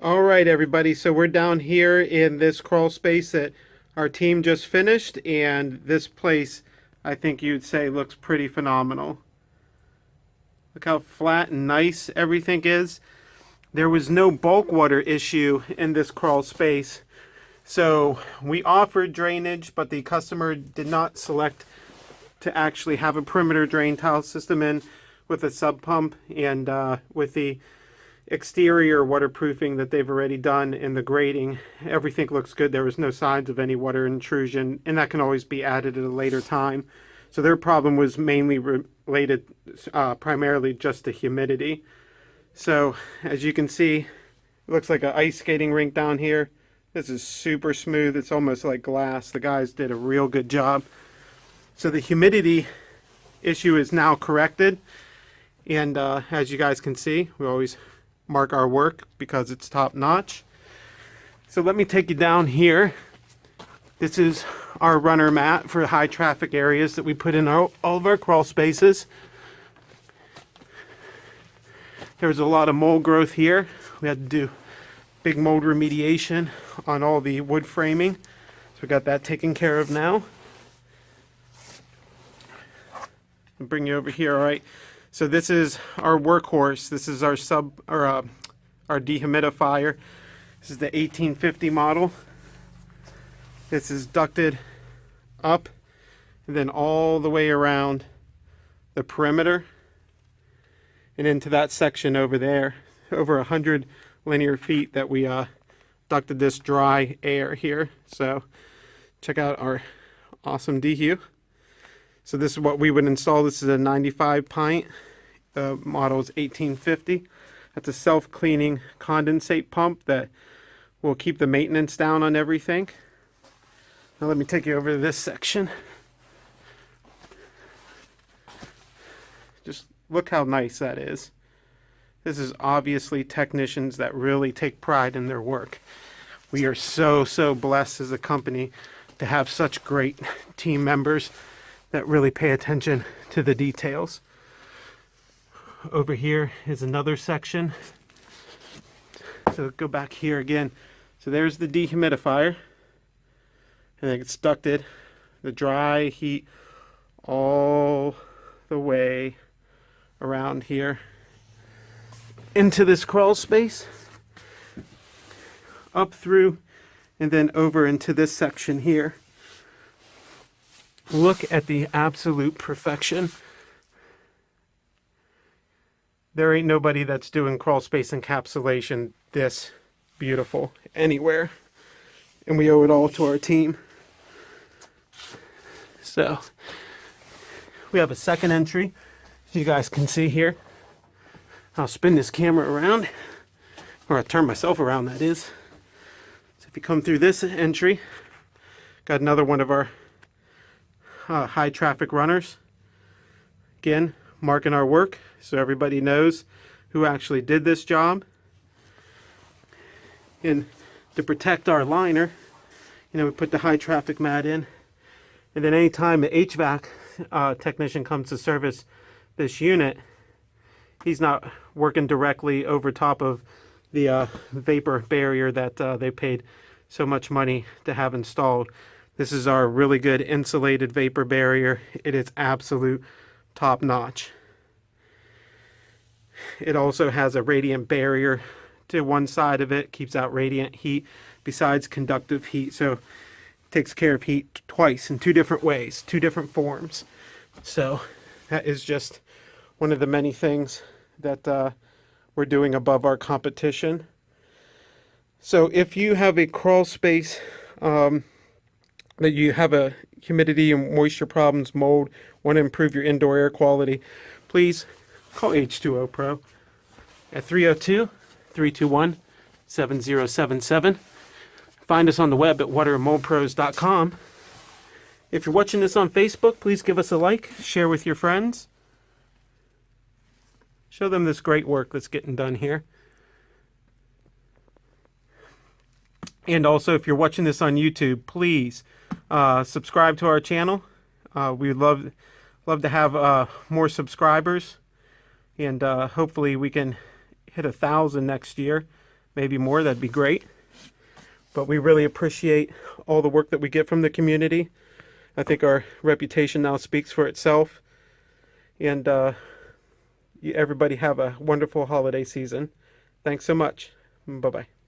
All right, everybody. So we're down here in this crawl space that our team just finished, and this place, I think you'd say, looks pretty phenomenal. Look how flat and nice everything is. There was no bulk water issue in this crawl space, so we offered drainage, but the customer did not select to actually have a perimeter drain tile system in with a sub pump and with the exterior waterproofing that they've already done in the grading. Everything looks good. There was no signs of any water intrusion, and that can always be added at a later time. So their problem was mainly related primarily just to humidity. So as you can see, it looks like an ice skating rink down here. This is super smooth. It's almost like glass. The guys did a real good job. So the humidity issue is now corrected. And as you guys can see, we always mark our work because it's top notch. So let me take you down here. This is our runner mat for high traffic areas that we put in all of our crawl spaces. There's a lot of mold growth here. We had to do big mold remediation on all the wood framing. So we got that taken care of now. I'll bring you over here, all right. So this is our workhorse. This is our our dehumidifier. This is the 1850 model. This is ducted up and then all the way around the perimeter and into that section over there, over 100 linear feet that we ducted this dry air here. So check out our awesome dehu. So this is what we would install. This is a 95 pint. The model is 1850. That's a self-cleaning condensate pump that will keep the maintenance down on everything. Now let me take you over to this section. Just look how nice that is. This is obviously technicians that really take pride in their work. We are so blessed as a company to have such great team members that really pay attention to the details. Over here is another section. So go back here again. So there's the dehumidifier. And it's ducted, the dry heat all the way around here into this crawl space, up through, and then over into this section here. Look at the absolute perfection. There ain't nobody that's doing crawl space encapsulation this beautiful anywhere. And we owe it all to our team. So we have a second entry, as you guys can see here. I'll spin this camera around, or I'll turn myself around, that is. So if you come through this entry, got another one of our high traffic runners. Again, marking our work so everybody knows who actually did this job. And to protect our liner, we put the high traffic mat in. And then anytime the HVAC technician comes to service this unit, he's not working directly over top of the vapor barrier that they paid so much money to have installed. This is our really good insulated vapor barrier. It is absolute top notch. It also has a radiant barrier to one side of it, keeps out radiant heat besides conductive heat. So it takes care of heat twice in two different ways, two different forms. So that is just one of the many things that we're doing above our competition. So if you have a crawl space that you have a humidity and moisture problems, mold, want to improve your indoor air quality, please call H2O Pro at 302-321-7077. Find us on the web at waterandmoldpros.com. If you're watching this on Facebook, please give us a like, share with your friends. Show them this great work that's getting done here. And also, if you're watching this on YouTube, please subscribe to our channel. We'd love to have more subscribers, and hopefully we can hit 1,000 next year. maybe more, that'd be great. But we really appreciate all the work that we get from the community. I think our reputation now speaks for itself. And everybody have a wonderful holiday season. Thanks so much. Bye-bye.